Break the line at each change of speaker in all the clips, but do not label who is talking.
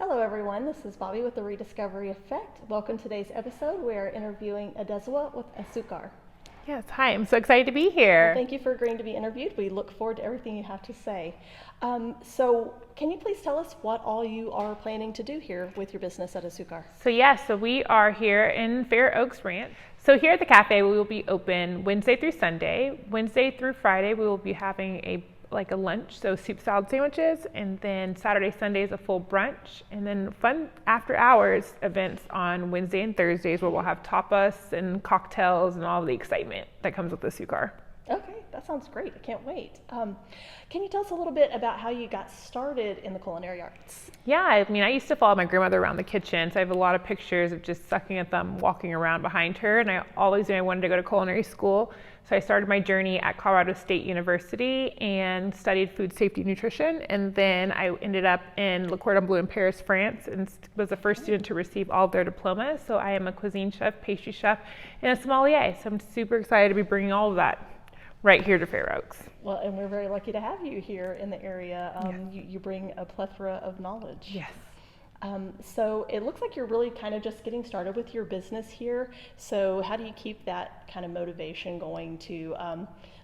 Hello everyone, this is Bobby with the Rediscovery Effect. Welcome to today's episode. We are interviewing Adesuwa with Asukar.
Yes, hi, I'm so excited to be
Well,
here.
thank you for agreeing to be interviewed. We look forward to everything you have to say. So can you please tell us what all you are planning to do here with your business at Asukar?
So we are here in Fair Oaks Ranch. So here at the cafe, we will be open Wednesday through Sunday. Wednesday through Friday, we will be having a lunch, so soup salad sandwiches, and then Saturday, Sunday is a full brunch, and then fun after hours events on Wednesday and Thursdays where we'll have tapas and cocktails and all the excitement that comes with the Asukar.
Okay, that sounds great. I can't wait. Can you tell us a little bit about how you got started in the culinary arts?
Yeah, I used to follow my grandmother around the kitchen, so I have a lot of pictures of just sucking at them, walking around behind her, and I always knew I wanted to go to culinary school. So I started my journey at Colorado State University and studied food safety and nutrition, and then I ended up in Le Cordon Bleu in Paris, France, and was the first student to receive all of their diplomas. So I am a cuisine chef, pastry chef, and a sommelier. So I'm super excited to be bringing all of that right here to Fair Oaks.
Well, and we're very lucky to have you here in the area.
Yes.
You bring a plethora of knowledge.
Yes.
So it looks like you're really kind of just getting started with your business here. So how do you keep that kind of motivation going to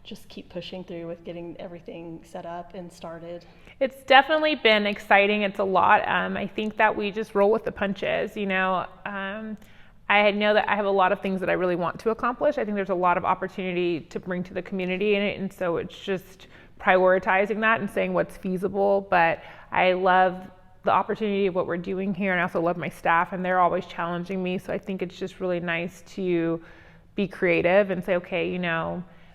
just keep pushing through with getting everything set up and started?
It's definitely been exciting. It's a lot. I think that we just roll with the punches. I know that I have a lot of things that I really want to accomplish. I think there's a lot of opportunity to bring to the community in it, and so it's just prioritizing that and saying what's feasible. But I love the opportunity of what we're doing here, and I also love my staff, and they're always challenging me. So I think it's just really nice to be creative and say, okay,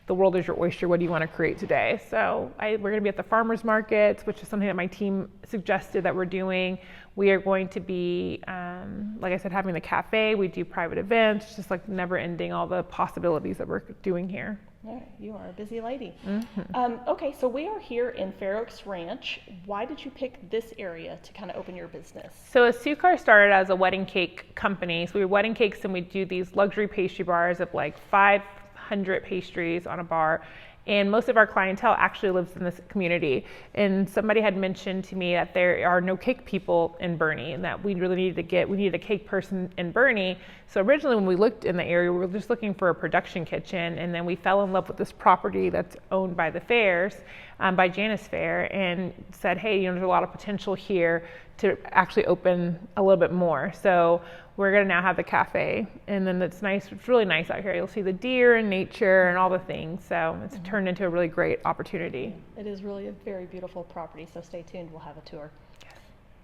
the world is your oyster. What do you want to create today? So we're going to be at the farmers markets, which is something that my team suggested that we're doing. We are going to be, like I said, having the cafe. We do private events, just like never ending all the possibilities that we're doing here.
All right, you are a busy lady.
Mm-hmm.
Okay, so we are here in Fair Oaks Ranch. Why did you pick this area to kind of open your business?
So Asukar started as a wedding cake company. So we do wedding cakes, and we do these luxury pastry bars of like 500 pastries on a bar. And most of our clientele actually lives in this community. And somebody had mentioned to me that there are no cake people in Boerne, and that we really needed a cake person in Boerne. So originally when we looked in the area, we were just looking for a production kitchen, and then we fell in love with this property that's owned by the Fairs, by Janice Fair, and said, hey, there's a lot of potential here to actually open a little bit more. So we're going to now have the cafe, and then it's really nice out here. You'll see the deer and nature and all the things. So it's turned into a really great opportunity.
It is really a very beautiful property, so stay tuned. We'll have a tour.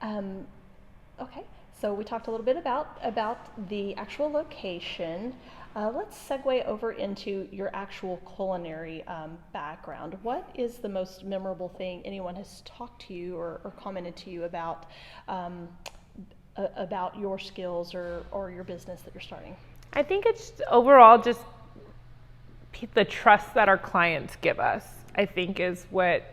Yes.
Okay, so we talked a little bit about the actual location. Let's segue over into your actual culinary background. What is the most memorable thing anyone has talked to you or commented to you about your skills or your business that you're starting?
I think it's overall just the trust that our clients give us, I think is what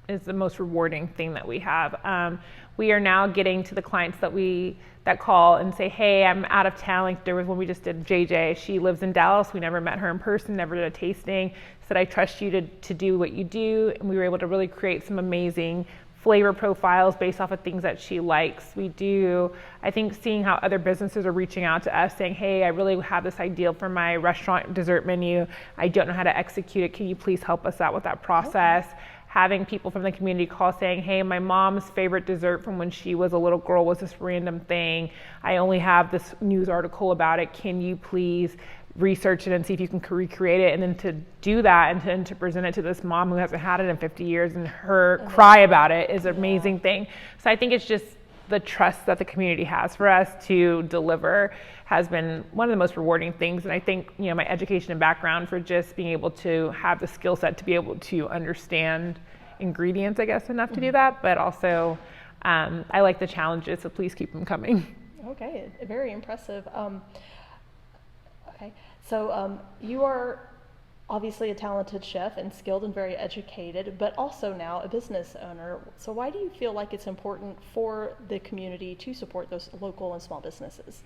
is the most rewarding thing that we have. We are now getting to the clients that call and say, hey, I'm out of town. Like there was one we just did, JJ. She lives in Dallas. We never met her in person, never did a tasting. Said, I trust you to do what you do. And we were able to really create some amazing flavor profiles based off of things that she likes. I think seeing how other businesses are reaching out to us saying, hey, I really have this ideal for my restaurant dessert menu. I don't know how to execute it. Can you please help us out with that process? Okay. Having people from the community call saying, hey, my mom's favorite dessert from when she was a little girl was this random thing. I only have this news article about it. Can you please research it and see if you can recreate it? And then to do that and then to present it to this mom who hasn't had it in 50 years and her cry about it is an amazing thing. So I think it's just the trust that the community has for us to deliver has been one of the most rewarding things. And I think, my education and background for just being able to have the skill set to be able to understand ingredients, I guess, enough to do that. But also, I like the challenges, so please keep them coming.
Okay, very impressive. Okay, so you are obviously a talented chef and skilled and very educated, but also now a business owner. So why do you feel like it's important for the community to support those local and small businesses?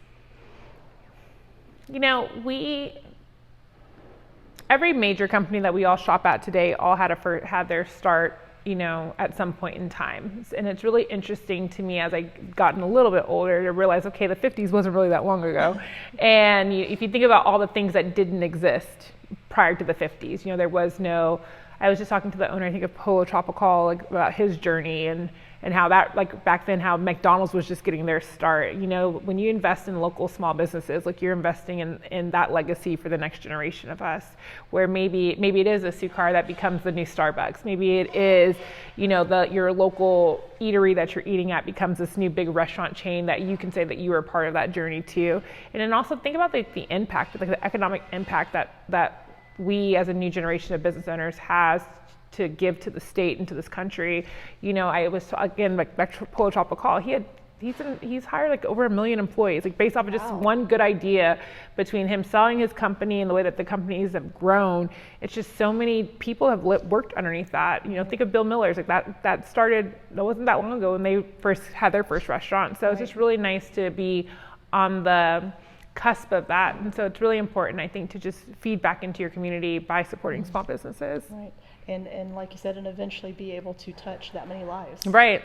Every major company that we all shop at today all had their start at some point in time. And it's really interesting to me as I've gotten a little bit older to realize, okay, the 50s wasn't really that long ago. And if you think about all the things that didn't exist prior to the 50s, there was no, I was just talking to the owner, I think of Polo Tropical, about his journey and how that, back then, how McDonald's was just getting their start. When you invest in local small businesses, you're investing in that legacy for the next generation of us, where maybe it is Asukar that becomes the new Starbucks. Maybe it is, your local eatery that you're eating at becomes this new big restaurant chain that you can say that you were a part of that journey too. And then also think about the impact, the economic impact that we as a new generation of business owners has to give to the state and to this country. I was, again, back to Polo Tropical, he's hired over 1 million employees, based off of just one good idea. Between him selling his company and the way that the companies have grown, it's just so many people have worked underneath that. Think of Bill Miller's, that started, that wasn't that long ago when they first had their first restaurant. So it's just really nice to be on the cusp of that. And so it's really important, I think, to just feed back into your community by supporting small businesses.
Right. And like you said, and eventually be able to touch that many lives.
Right.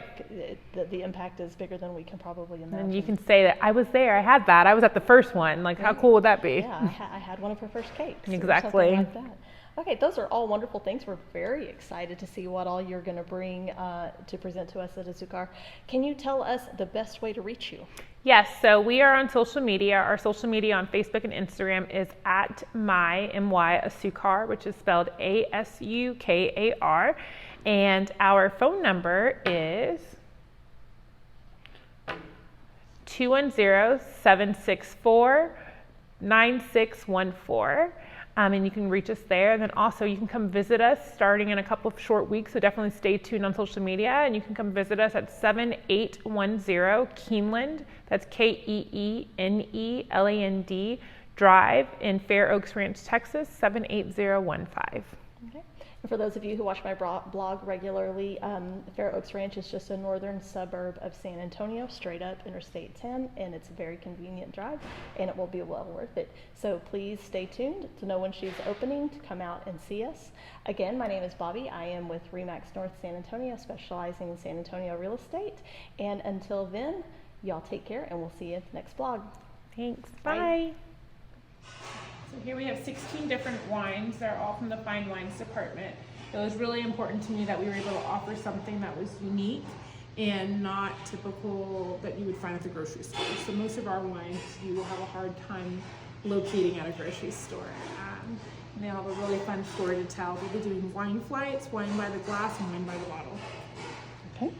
The impact is bigger than we can probably imagine.
And you can say that I was there, I had that, I was at the first one. How cool would that be?
Yeah, I had one of her first cakes.
Exactly.
Or something like that. Okay, those are all wonderful things. We're very excited to see what all you're going to bring to present to us at Asukar. Can you tell us the best way to reach you?
Yes, so we are on social media. Our social media on Facebook and Instagram is at my Asukar, which is spelled Asukar. And our phone number is 210-764-9614. And you can reach us there. And then also you can come visit us starting in a couple of short weeks. So definitely stay tuned on social media. And you can come visit us at 7810 Keeneland. That's Keeneland Drive in Fair Oaks Ranch, Texas, 78015.
Okay. And for those of you who watch my blog regularly, Fair Oaks Ranch is just a northern suburb of San Antonio, straight up Interstate 10, and it's a very convenient drive, and it will be well worth it. So please stay tuned to know when she's opening to come out and see us. Again, my name is Bobby. I am with Remax North San Antonio, specializing in San Antonio real estate. And until then, y'all take care, and we'll see you at the next blog.
Thanks. Bye. So here we have 16 different wines. They're all from the fine wines department. It was really important to me that we were able to offer something that was unique and not typical that you would find at the grocery store. So most of our wines you will have a hard time locating at a grocery store. And they have a really fun story to tell. We'll be doing wine flights, wine by the glass, and wine by the bottle.
Okay.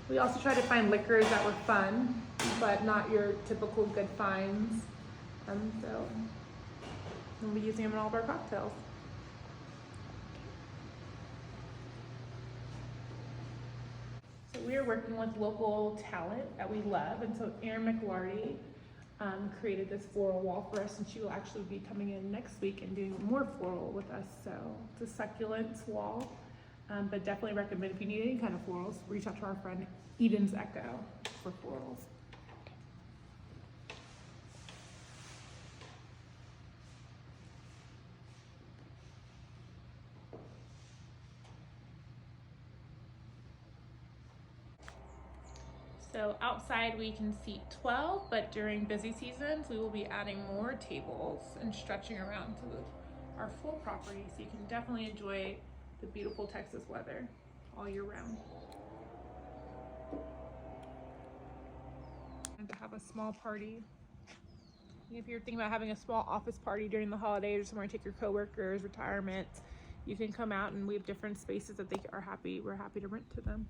We also try to find liquors that were fun, but not your typical good finds. So we'll be using them in all of our cocktails. So we are working with local talent that we love, and so Erin McLarty created this floral wall for us, and she will actually be coming in next week and doing more floral with us. So it's a succulents wall. But definitely recommend, if you need any kind of florals, reach out to our friend Eden's Echo for florals. So outside we can seat 12, but during busy seasons we will be adding more tables and stretching around to our full property, so you can definitely enjoy the beautiful Texas weather all year round. And to have a small party. If you're thinking about having a small office party during the holidays or somewhere to take your coworkers, retirement, you can come out, and we have different spaces that we're happy to rent to them.